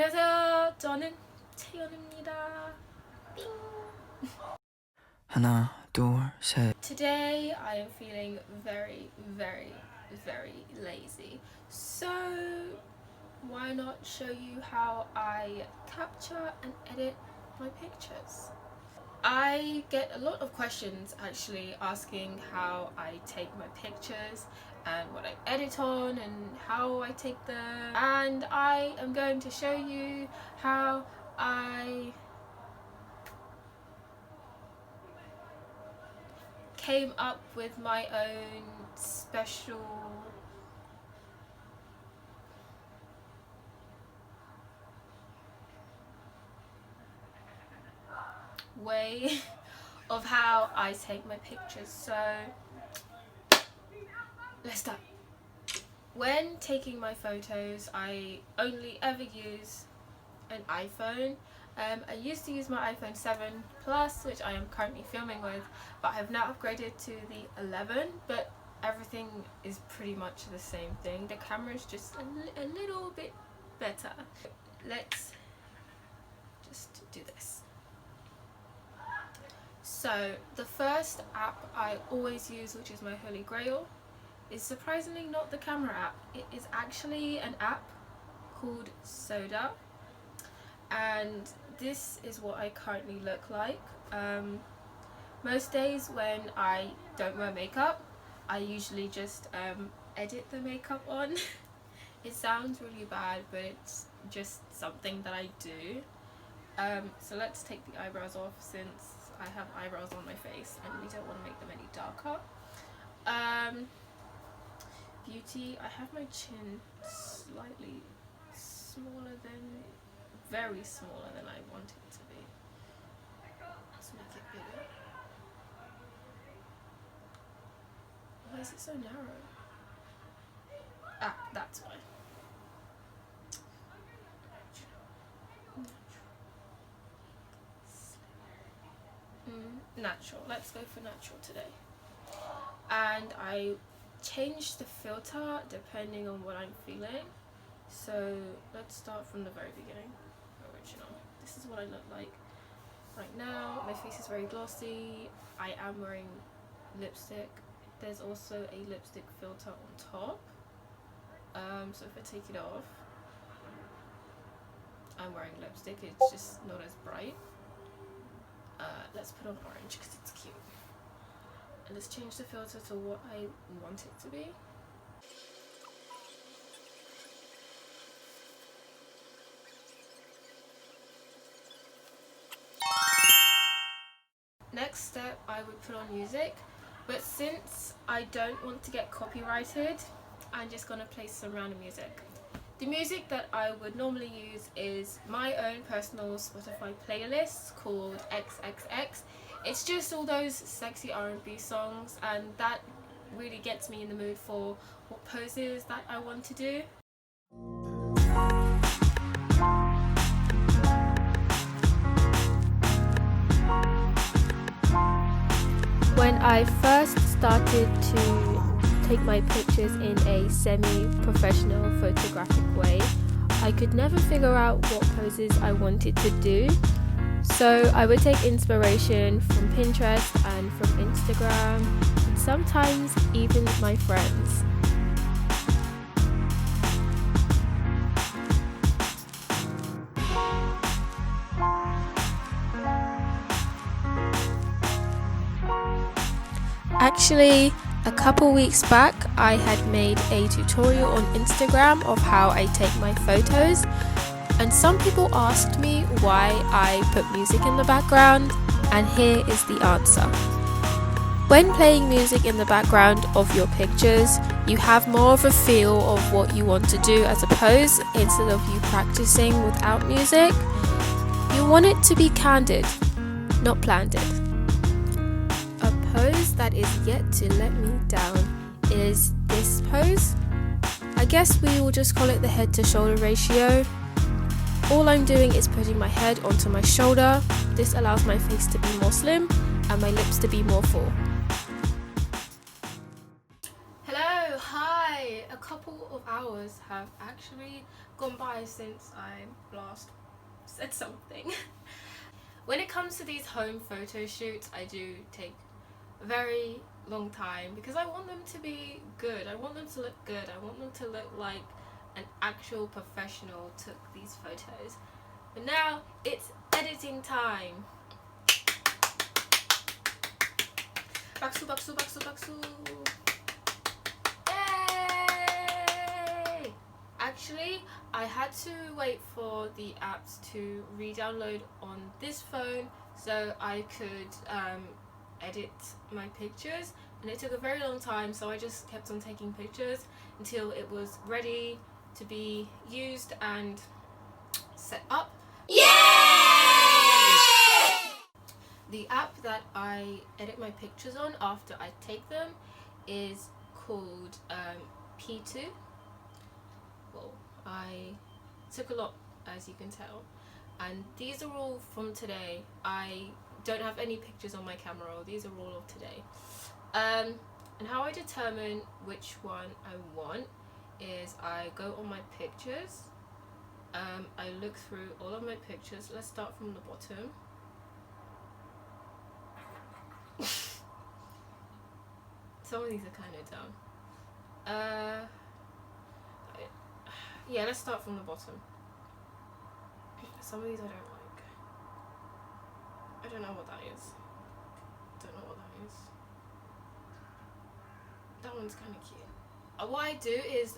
안녕하세요. 저는 채연입니다. 하나, 둘, 셋. Today I am feeling very lazy. So why not show you how I capture and edit my pictures? I get a lot of questions actually asking how I take my pictures and what I edit on and how I take them, and I am going to show you how I came up with my own special way of how I take my pictures. So let's start. When taking my photos, I only ever use an iPhone. I used to use my iPhone 7 Plus, which I am currently filming with, but I have now upgraded to the 11, but everything is pretty much the same thing. The camera is just a little bit better. Let's just do this. So the first app I always use, which is my holy grail, is surprisingly not the camera app. It is actually an app called Soda, and this is what I currently look like. Most days when I don't wear makeup, I usually just edit the makeup on. It sounds really bad, but it's just something that I do. So let's take the eyebrows off, since I have eyebrows on my face and we don't want to make them any darker. Beauty, I have my chin slightly smaller than, very smaller than I want it to be. Let's make it bigger. Why is it so narrow? Ah, that's why. Natural. Let's go for natural today. And I change the filter depending on what I'm feeling. So let's start from the very beginning. Original. This is what I look like right now. My face is very glossy. I am wearing lipstick. There's also a lipstick filter on top. So if I take it off, I'm wearing lipstick. It's just not as bright. Let's put on orange because it's cute. And let's change the filter to what I want it to be. Next step, I would put on music, but since I don't want to get copyrighted, I'm just gonna play some random music. The music that I would normally use is my own personal Spotify playlist called XXX. It's just all those sexy R&B songs, and that really gets me in the mood for what poses that I want to do. When I first started to take my pictures in a semi-professional photographic way, I could never figure out what poses I wanted to do. So I would take inspiration from Pinterest and from Instagram, and sometimes even my friends. Actually, a couple weeks back, I had made a tutorial on Instagram of how I take my photos, and some people asked me why I put music in the background, and here is the answer. When playing music in the background of your pictures, you have more of a feel of what you want to do, as opposed, instead of you practicing without music, you want it to be candid, not planted. A pose that is yet to let me down is this pose. I guess we will just call it the head to shoulder ratio. All I'm doing is putting my head onto my shoulder. This allows my face to be more slim and my lips to be more full. Hello, hi! A couple of hours have actually gone by since I last said something. When it comes to these home photo shoots, I do take a very long time because I want them to be good. I want them to look good. I want them to look like an actual professional took these photos. But now it's editing time. 박수 박수 박수 박수. Yay! Actually, I had to wait for the apps to re-download on this phone so I could edit my pictures, and it took a very long time, so I just kept on taking pictures until it was ready to be used and set up. The app that I edit my pictures on after I take them is called P2. Well, I took a lot, as you can tell, and these are all from today. I don't have any pictures on my camera, these are all of today. And how I determine which one I want is I go on my pictures, I look through all of my pictures. Let's start from the bottom. Some of these are kind of dumb. Yeah, let's start from the bottom. Some of these I don't like. I don't know what that is. Don't know what that is. That one's kind of cute. What I do is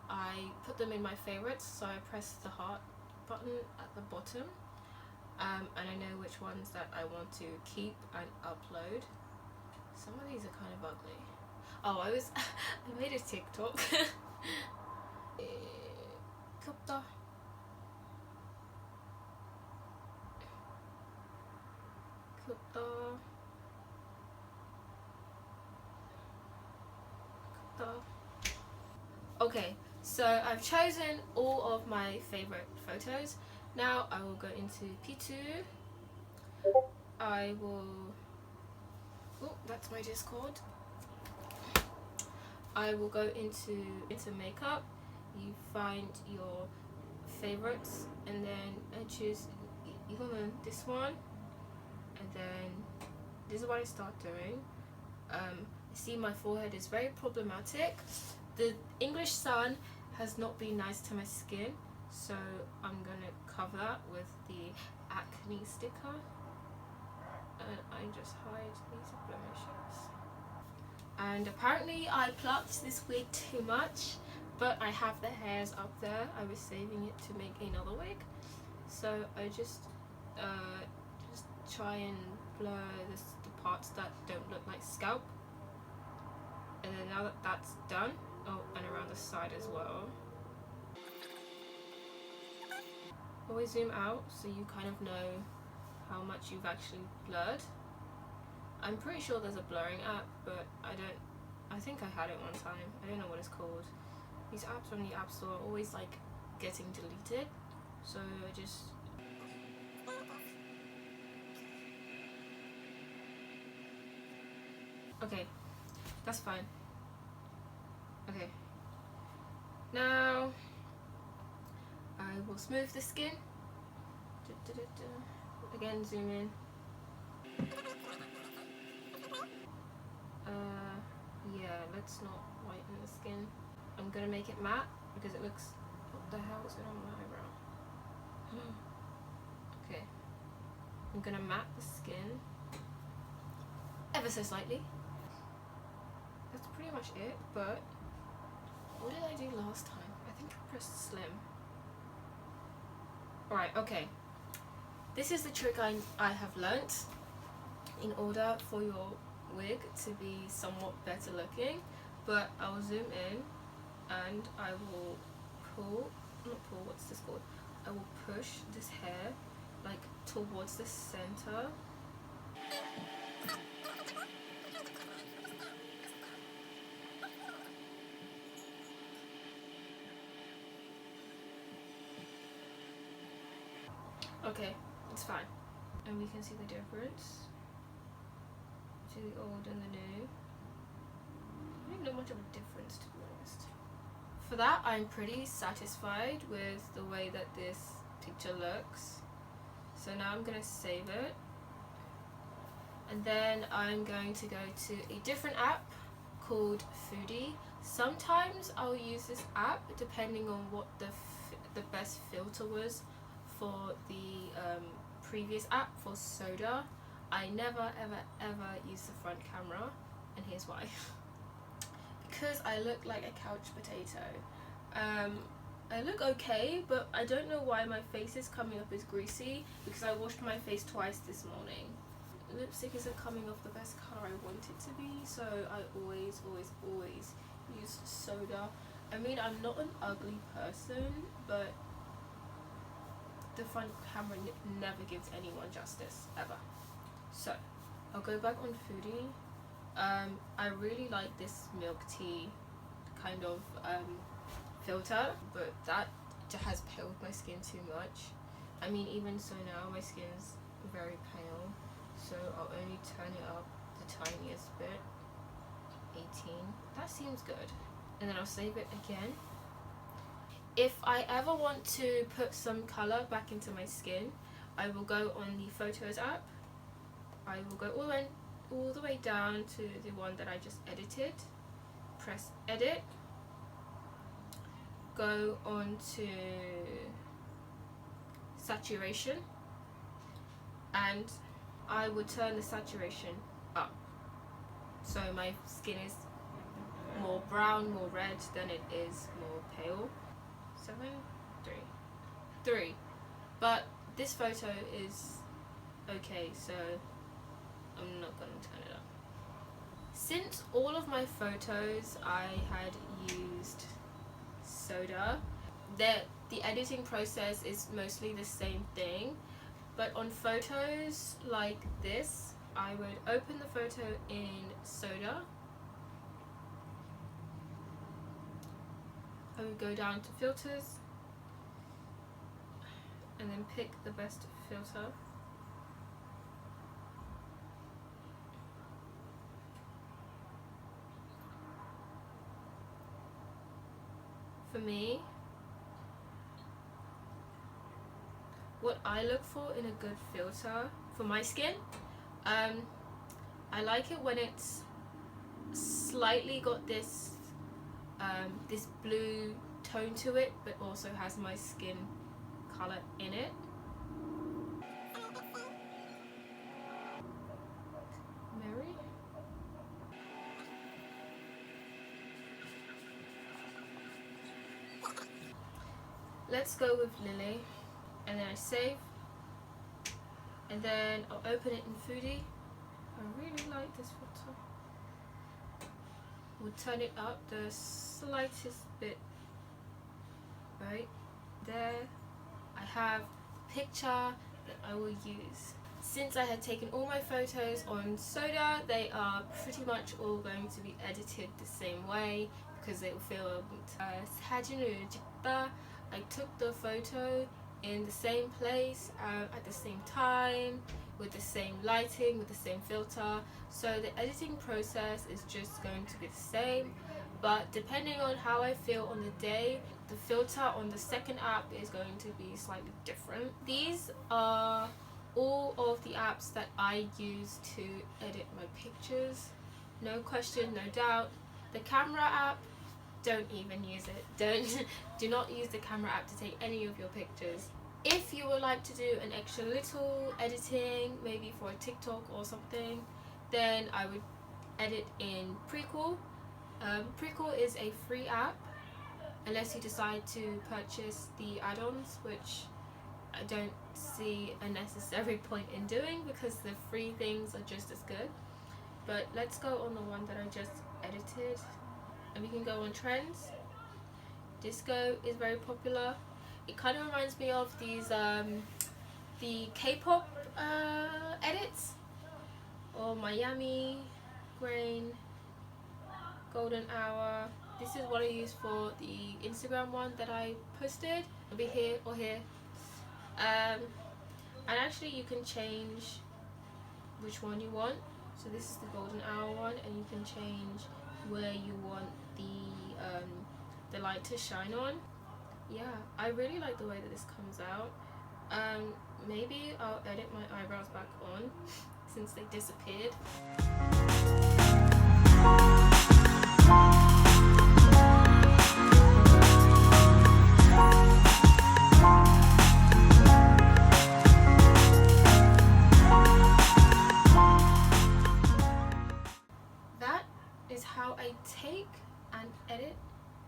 I put them in my favorites, so I press the heart button at the bottom, and I know which ones that I want to keep and upload. Some of these are kind of ugly. Oh, I made a TikTok. 귀엽다. 귀엽다. Okay, so I've chosen all of my favorite photos. Now I will go into P2. I will, oh, that's my Discord. I will go into makeup. You find your favorites and then I choose this one, and then this is what I start doing. See, my forehead is very problematic. The English sun has not been nice to my skin, so I'm gonna cover that with the acne sticker, and I just hide these blemishes. And apparently I plucked this wig too much, but I have the hairs up there. I was saving it to make another wig, so I just try and blur the parts that don't look like scalp. And then now that that's done, oh, and around the side as well. Always zoom out so you kind of know how much you've actually blurred. I'm pretty sure there's a blurring app, but I think I had it one time. I don't know what it's called. These apps on the App Store are always like getting deleted, so I just... Okay, that's fine. Okay, now I will smooth the skin. Again, zoom in. Yeah, let's not whiten the skin. I'm gonna make it matte because it looks... What the hell is going on with my eyebrow? Okay, I'm gonna matte the skin ever so slightly. That's pretty much it, but what did I do last time? I think I pressed slim. Alright, okay. This is the trick I have learnt in order for your wig to be somewhat better looking, but I will zoom in and I will what's this called? I will push this hair like towards the center. Okay, it's fine. And we can see the difference to the old and the new. I don't know much of a difference, to be honest. for that, I'm pretty satisfied with the way that this picture looks. So now I'm going to save it, and then I'm going to go to a different app called Foodie. Sometimes I'll use this app depending on what the best filter was for the previous app for soda. I never ever use the front camera, and here's why. Because I look like a couch potato. I look okay, but I don't know why my face is coming up as greasy, because I washed my face twice this morning. Lipstick isn't coming off the best colour I want it to be, so I always use soda. I mean, I'm not an ugly person, but the front camera never gives anyone justice, ever. So I'll go back on Foodie. I really like this milk tea kind of filter, but that has paled my skin too much. I mean, even so now my skin's very pale, so I'll only turn it up the tiniest bit. 18. That seems good. And then I'll save it again. If I ever want to put some colour back into my skin, I will go on the Photos app. I will go all the way down to the one that I just edited. Press edit. Go on to saturation, and I would turn the saturation up, so my skin is more brown, more red than it is more pale. 7, 3. But this photo is okay, so I'm not going to turn it up. Since all of my photos I had used soda, the editing process is mostly the same thing, but on photos like this, I would open the photo in soda. I would go down to filters and then pick the best filter. For me, what I look for in a good filter for my skin, I like it when it's slightly got this this blue tone to it, but also has my skin color in it. Mary? Let's go with Lily, and then I save, and then I'll open it in Foodie. I really like this filter. We'll turn it up the slightest bit, right there. I have a picture that I will use. Since I had taken all my photos on soda, they are pretty much all going to be edited the same way, because they will feel 사진을 찍다. I took the photo in the same place at the same time, with the same lighting, with the same filter, so the editing process is just going to be the same, but depending on how I feel on the day, the filter on the second app is going to be slightly different. These are all of the apps that I use to edit my pictures. No question, no doubt. The camera app, don't even use it. Do not use the camera app to take any of your pictures. If you would like to do an extra little editing, maybe for a TikTok or something, then I would edit in Prequel. Prequel is a free app, unless you decide to purchase the add-ons, which I don't see a necessary point in doing, because the free things are just as good. But let's go on the one that I just edited, and we can go on trends. Disco is very popular. It kind of reminds me of these the K-pop edits, or Miami, Grain, Golden Hour. This is what I use for the Instagram one that I posted. It'll be here or here. And actually you can change which one you want. So this is the Golden Hour one, and you can change where you want the the light to shine on. Yeah, I really like the way that this comes out. Maybe I'll edit my eyebrows back on since they disappeared. That is how I take and edit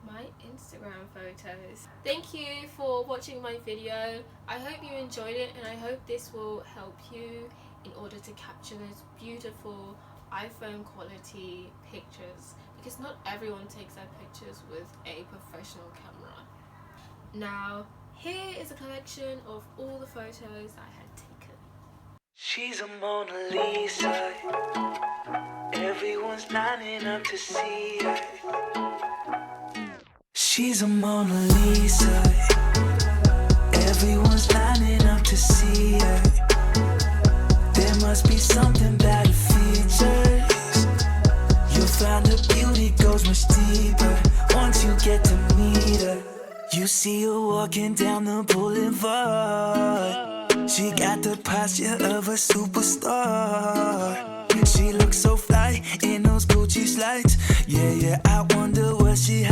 my Instagram photos. Thank you for watching my video. I hope you enjoyed it, and I hope this will help you in order to capture those beautiful iPhone quality pictures, because not everyone takes their pictures with a professional camera. Now here is a collection of all the photos I had taken. She's a Mona Lisa. Everyone's lining up to see her. She's a Mona Lisa. Everyone's lining up to see her. There must be something about her features. You'll find her beauty goes much deeper once you get to meet her. You see her walking down the boulevard. She got the posture of a superstar. She looks so fly in those Gucci slides. Yeah, I wonder what she